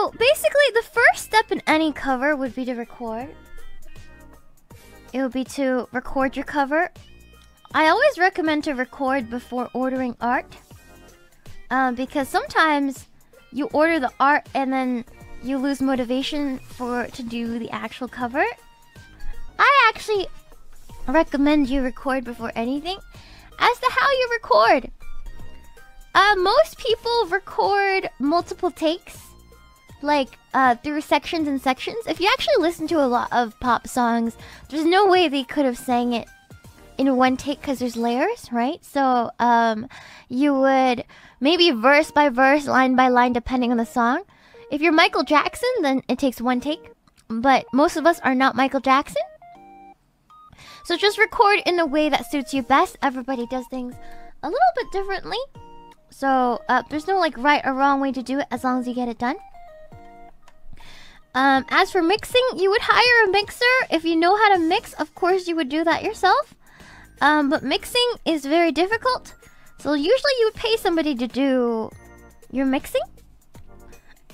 So basically, the first step in any cover would be to record. It would be to record your cover. I always recommend to record before ordering art. Because sometimes you order the art and then you lose motivation to do the actual cover. I actually recommend you record before anything. As to how you record, most people record multiple takes, like through sections and sections. If you actually listen to a lot of pop songs, there's no way they could have sang it in one take because there's layers, right? So you would maybe verse by verse, line by line, depending on the song. If you're Michael Jackson, then it takes one take, but most of us are not Michael Jackson. So just record in a way that suits you best. Everybody does things a little bit differently. So there's no like right or wrong way to do it as long as you get it done. As for mixing, you would hire a mixer. If you know how to mix, of course you would do that yourself. But mixing is very difficult. So usually you would pay somebody to do your mixing.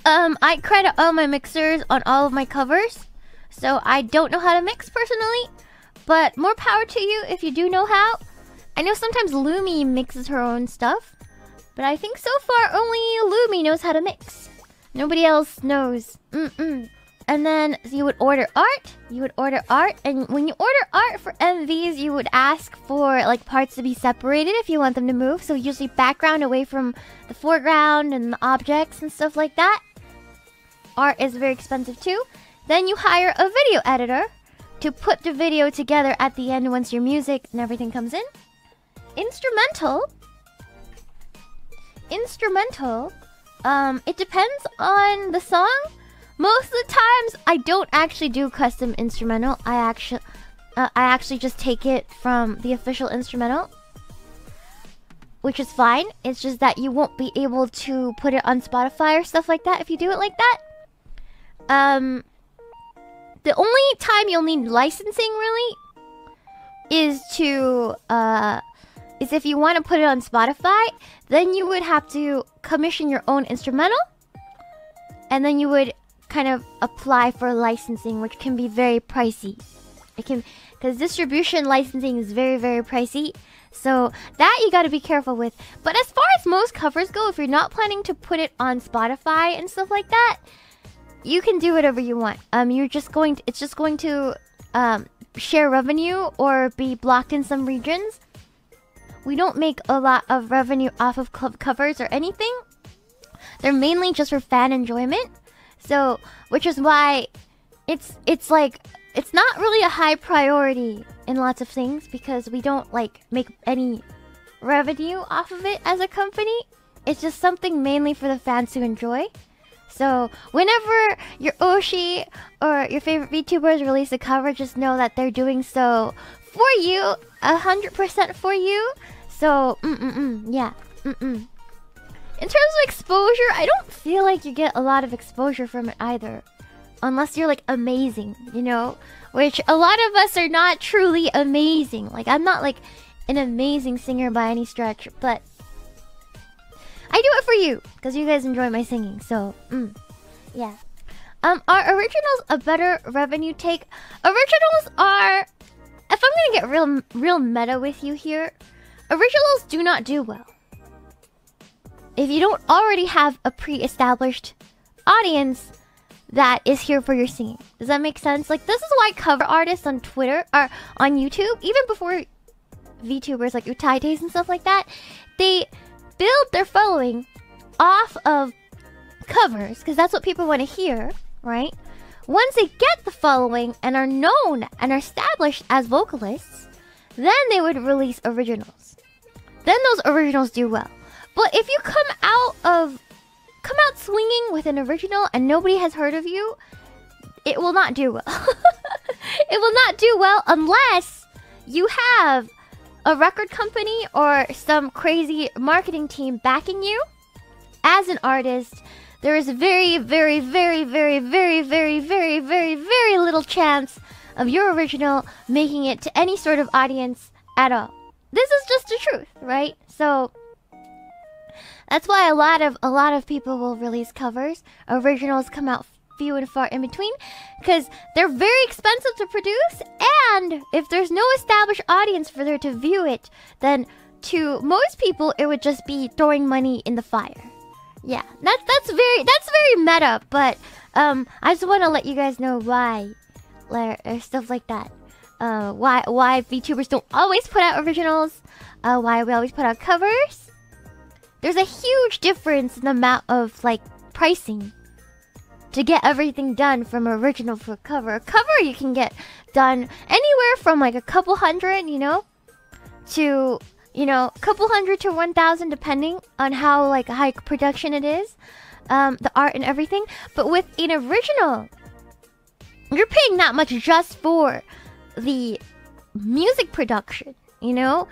I credit all my mixers on all of my covers. So I don't know how to mix personally. But more power to you if you do know how. I know sometimes Lumi mixes her own stuff. But I think so far only Lumi knows how to mix. Nobody else knows. And then you would order art. And when you order art for MVs, you would ask for like parts to be separated if you want them to move. So usually background away from the foreground and the objects and stuff like that. Art is very expensive too. Then you hire a video editor to put the video together at the end once your music and everything comes in. Instrumental, it depends on the song. Most of the times, I don't actually do custom instrumental. I actually just take it from the official instrumental, which is fine. It's just that you won't be able to put it on Spotify or stuff like that if you do it like that. The only time you'll need licensing really is if you want to put it on Spotify, then you would have to commission your own instrumental, and then you would kind of apply for licensing, which can be very pricey. Because distribution licensing is very, very pricey. So that you got to be careful with. But as far as most covers go, if you're not planning to put it on Spotify and stuff like that, you can do whatever you want. It's just going to share revenue or be blocked in some regions. We don't make a lot of revenue off of club covers or anything. They're mainly just for fan enjoyment. So, which is why it's not really a high priority in lots of things, because we don't like make any revenue off of it as a company. It's just something mainly for the fans to enjoy. So whenever your Oshi or your favorite VTubers release a cover, just know that they're doing so for you, 100% for you. So, yeah. In terms of exposure, I don't feel like you get a lot of exposure from it either. Unless you're like amazing, you know? Which a lot of us are not truly amazing. Like, I'm not like an amazing singer by any stretch, but I do it for you, because you guys enjoy my singing, so, yeah. Are originals a better revenue take? Originals are... If I'm gonna get real meta with you here, originals do not do well. If you don't already have a pre-established audience that is here for your singing. Does that make sense? Like, this is why cover artists on Twitter, or on YouTube, even before VTubers like Utaites and stuff like that, they build their following off of covers, because that's what people want to hear, right? Once they get the following and are known and are established as vocalists, then they would release originals. Then those originals do well. But if you come out swinging with an original and nobody has heard of you, it will not do well. It will not do well unless you have a record company or some crazy marketing team backing you. As an artist, there is very, very, very, very, very, very, very, very, very little chance of your original making it to any sort of audience at all. This is just the truth, right? So That's why a lot of people will release covers. Originals come out few and far in between, because they're very expensive to produce, and if there's no established audience for there to view it, then to most people it would just be throwing money in the fire. Yeah, that's very meta, but I just want to let you guys know why stuff like that. Why VTubers don't always put out originals, why we always put out covers. There's a huge difference in the amount of like pricing to get everything done from original for cover. A cover you can get done anywhere from like a couple hundred, you know, to, you know, a couple hundred to 1,000 depending on how like high production it is, the art and everything. But with an original, you're paying that much just for the music production, you know.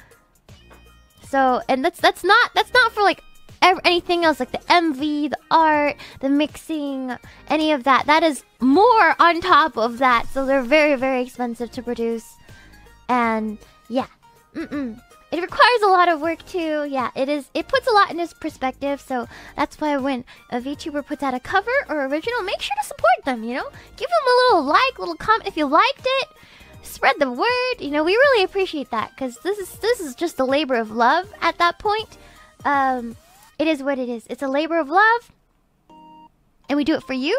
So, and that's not for like anything else, like the MV, the art, the mixing, any of that. That is more on top of that. So they're very expensive to produce, and yeah, it requires a lot of work too. Yeah, it is. It puts a lot in his perspective. So that's why when a VTuber puts out a cover or original, make sure to support them. You know, give them a little like, little comment if you liked it. Spread the word. You know, we really appreciate that, because this is just a labor of love at that point. It is what it is. It's a labor of love, and we do it for you.